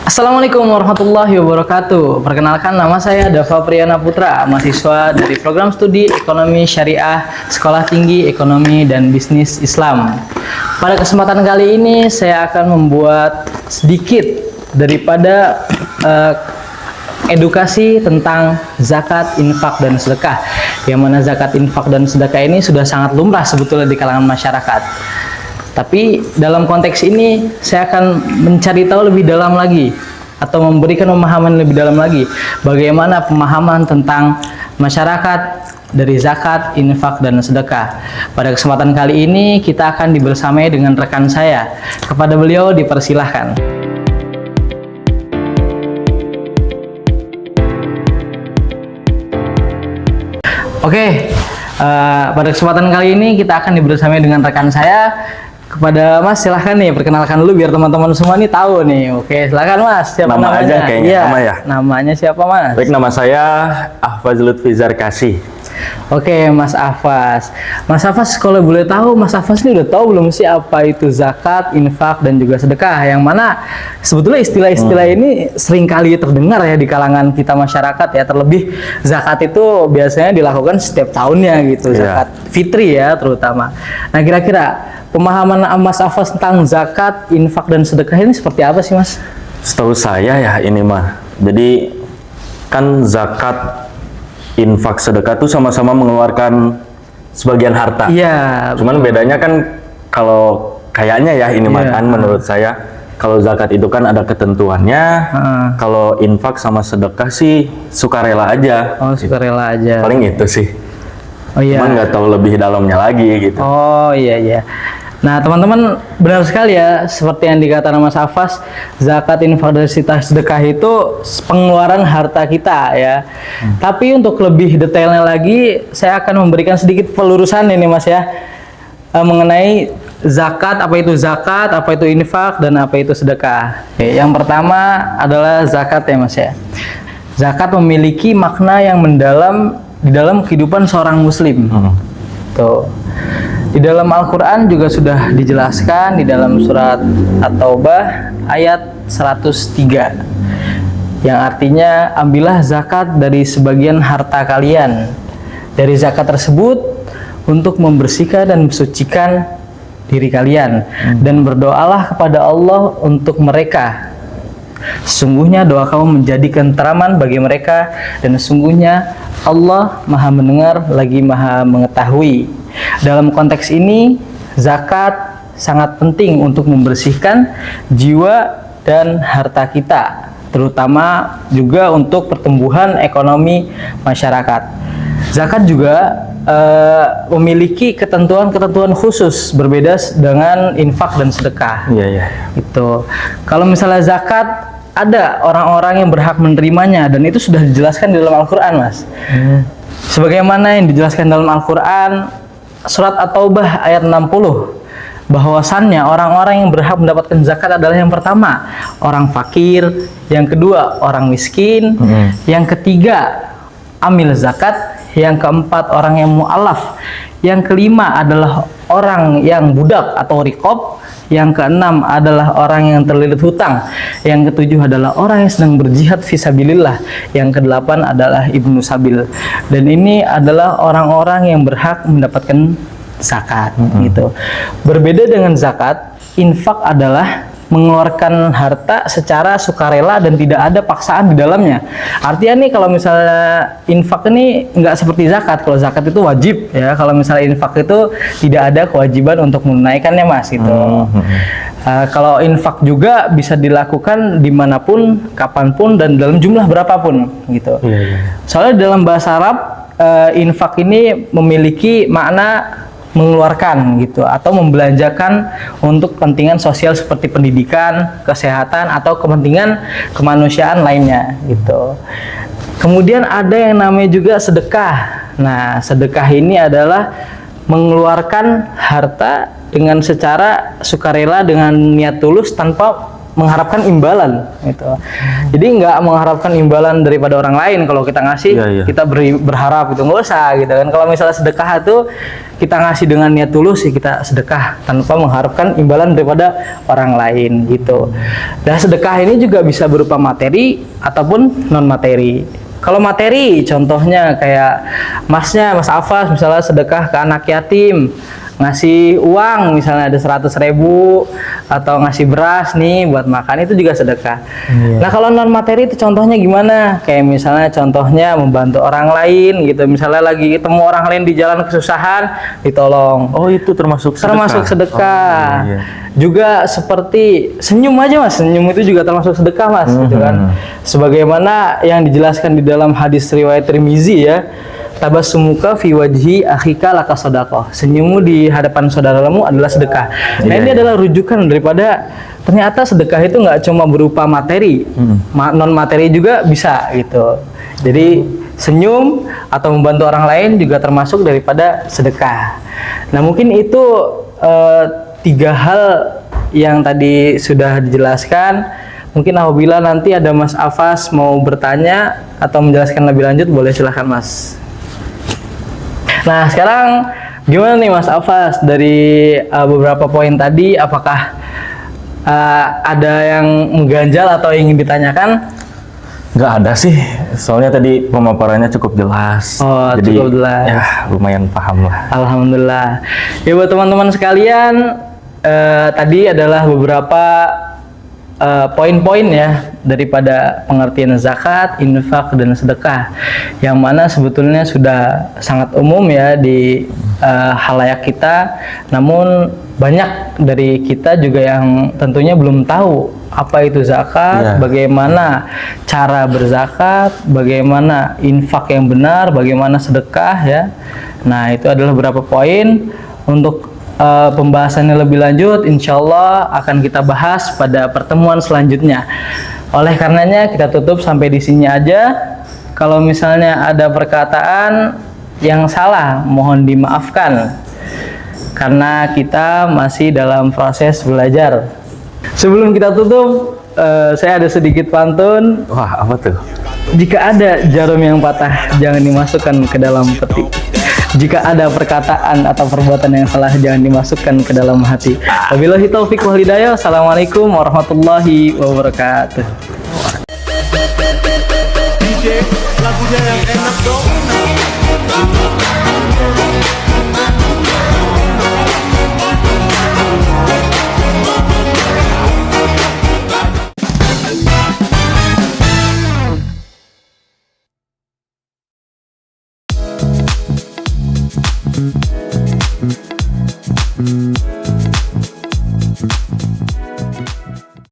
Assalamualaikum warahmatullahi wabarakatuh. Perkenalkan, nama saya Dava Priyana Putra, mahasiswa dari program studi Ekonomi Syariah Sekolah Tinggi Ekonomi dan Bisnis Islam. Pada kesempatan kali ini saya akan membuat sedikit daripada edukasi tentang zakat, infak, dan sedekah. Yang mana zakat, infak, dan sedekah ini sudah sangat lumrah sebetulnya di kalangan masyarakat. Tapi dalam konteks ini saya akan mencari tahu lebih dalam lagi atau memberikan pemahaman lebih dalam lagi bagaimana pemahaman tentang masyarakat dari zakat, infak, dan sedekah. Pada kesempatan kali ini kita akan dibersamai dengan rekan saya. Kepada beliau dipersilahkan. Oke, pada kesempatan kali ini kita akan dibersamai dengan rekan saya. Kepada Mas, silahkan nih perkenalkan dulu biar teman-teman semua nih tahu nih. Oke, silahkan Mas. Siapa nama namanya? Aja kayaknya, ya, nama ya. Namanya siapa Mas? Baik, nama saya Ahfaz Lutfi Zarkasi. Oke, Mas Ahfaz. Mas Ahfaz, kalau boleh tahu, Mas Ahfaz ini udah tahu belum sih apa itu zakat, infak, dan juga sedekah? Yang mana sebetulnya istilah-istilah ini sering kali terdengar ya di kalangan kita masyarakat ya. Terlebih zakat itu biasanya dilakukan setiap tahunnya gitu, zakat fitri ya terutama. Nah, kira-kira pemahaman Mas Ahfaz tentang zakat, infak, dan sedekah ini seperti apa sih, Mas? Setahu saya ya ini mah. Jadi kan zakat, infak, sedekah itu sama-sama mengeluarkan sebagian harta. Iya. Cuman bedanya kan kalau kayaknya ya ini mah kan menurut saya kalau zakat itu kan ada ketentuannya. Kalau infak sama sedekah sih sukarela aja. Oh, sukarela aja. Paling itu sih. Oh iya. Cuman nggak tahu lebih dalamnya lagi gitu. Oh iya iya. Nah teman-teman, benar sekali ya seperti yang dikatakan Mas Ahfaz, zakat, infak, dan sedekah itu pengeluaran harta kita ya. Tapi untuk lebih detailnya lagi, saya akan memberikan sedikit pelurusan ini Mas ya, mengenai zakat, apa itu infak, dan apa itu sedekah. Oke, yang pertama adalah zakat ya Mas ya. Zakat memiliki makna yang mendalam di dalam kehidupan seorang muslim. Tuh. Di dalam Al-Quran juga sudah dijelaskan di dalam surat At-Taubah ayat 103 yang artinya, ambillah zakat dari sebagian harta kalian dari zakat tersebut untuk membersihkan dan mensucikan diri kalian, dan berdoalah kepada Allah untuk mereka. Sesungguhnya doa kamu menjadi kenteraman bagi mereka, dan sesungguhnya Allah Maha mendengar lagi Maha mengetahui. Dalam konteks ini, zakat sangat penting untuk membersihkan jiwa dan harta kita, terutama juga untuk pertumbuhan ekonomi masyarakat. Zakat juga memiliki ketentuan-ketentuan khusus berbeda dengan infak dan sedekah. Iya, iya. Itu. Kalau misalnya zakat, ada orang-orang yang berhak menerimanya, dan itu sudah dijelaskan di dalam Al-Quran, Mas. Sebagaimana yang dijelaskan dalam Al-Quran, surat At-Taubah ayat 60, bahwasannya orang-orang yang berhak mendapatkan zakat adalah yang pertama, orang fakir, yang kedua, orang miskin, yang ketiga, amil zakat, yang keempat, orang yang mu'alaf, yang kelima adalah orang yang budak atau riqab, yang keenam adalah orang yang terlilit hutang, yang ketujuh adalah orang yang sedang berjihad fisabilillah, yang kedelapan adalah ibnu sabil. Dan ini adalah orang-orang yang berhak mendapatkan zakat gitu. Berbeda dengan zakat, infak adalah mengeluarkan harta secara sukarela dan tidak ada paksaan di dalamnya. Artinya nih, kalau misalnya infak ini nggak seperti zakat. Kalau zakat itu wajib ya, kalau misalnya infak itu tidak ada kewajiban untuk menunaikannya Mas gitu. Kalau infak juga bisa dilakukan dimanapun, kapanpun, dan dalam jumlah berapapun gitu. Soalnya dalam bahasa Arab, infak ini memiliki makna mengeluarkan gitu, atau membelanjakan untuk kepentingan sosial seperti pendidikan, kesehatan, atau kepentingan kemanusiaan lainnya gitu. Kemudian ada yang namanya juga sedekah. Nah, sedekah ini adalah mengeluarkan harta dengan secara sukarela dengan niat tulus tanpa mengharapkan imbalan gitu. Jadi nggak mengharapkan imbalan daripada orang lain. Kalau kita ngasih, kita berharap gitu, nggak usah gitu kan. Kalau misalnya sedekah itu kita ngasih dengan niat tulus sih, kita sedekah tanpa mengharapkan imbalan daripada orang lain gitu. Dan sedekah ini juga bisa berupa materi ataupun non materi. Kalau materi, contohnya kayak Mas Afas misalnya sedekah ke anak yatim, ngasih uang misalnya ada 100.000 atau ngasih beras nih buat makan, itu juga sedekah. Nah kalau non materi itu contohnya gimana? Kayak misalnya contohnya membantu orang lain gitu, misalnya lagi ketemu orang lain di jalan kesusahan ditolong. Oh itu termasuk sedekah. Juga seperti senyum aja Mas, senyum itu juga termasuk sedekah Mas gitu kan. Sebagaimana yang dijelaskan di dalam hadis riwayat Tirmizi ya, tabassumuka fi wajhi akhika laka shadaqah. Senyummu di hadapan saudaramu adalah sedekah. Nah, ini adalah rujukan daripada ternyata sedekah itu nggak cuma berupa materi, non materi juga bisa gitu. Jadi senyum atau membantu orang lain juga termasuk daripada sedekah. Nah, mungkin itu 3 hal yang tadi sudah dijelaskan. Mungkin apabila nanti ada Mas Afas mau bertanya atau menjelaskan lebih lanjut, boleh silahkan Mas. Nah sekarang gimana nih Mas Afas, dari beberapa poin tadi, apakah ada yang mengganjal atau ingin ditanyakan? Nggak ada sih, soalnya tadi pemaparannya cukup jelas. Oh, jadi cukup jelas. Ya lumayan paham lah. Alhamdulillah. Ya buat teman-teman sekalian, tadi adalah beberapa poin-poin ya daripada pengertian zakat, infak, dan sedekah, yang mana sebetulnya sudah sangat umum ya di halayak kita. Namun banyak dari kita juga yang tentunya belum tahu apa itu zakat, bagaimana cara berzakat, bagaimana infak yang benar, bagaimana sedekah ya. Nah itu adalah beberapa poin. Untuk pembahasannya lebih lanjut, insya Allah akan kita bahas pada pertemuan selanjutnya. Oleh karenanya kita tutup sampai di sini aja. Kalau misalnya ada perkataan yang salah, mohon dimaafkan, karena kita masih dalam proses belajar. Sebelum kita tutup, saya ada sedikit pantun. Wah, apa tuh? Jika ada jarum yang patah, jangan dimasukkan ke dalam peti. Jika ada perkataan atau perbuatan yang salah, jangan dimasukkan ke dalam hati. Wabillahi taufiq wal hidayah. Assalamualaikum warahmatullahi wabarakatuh. DJ, lagunya yang enak dong. Thank you.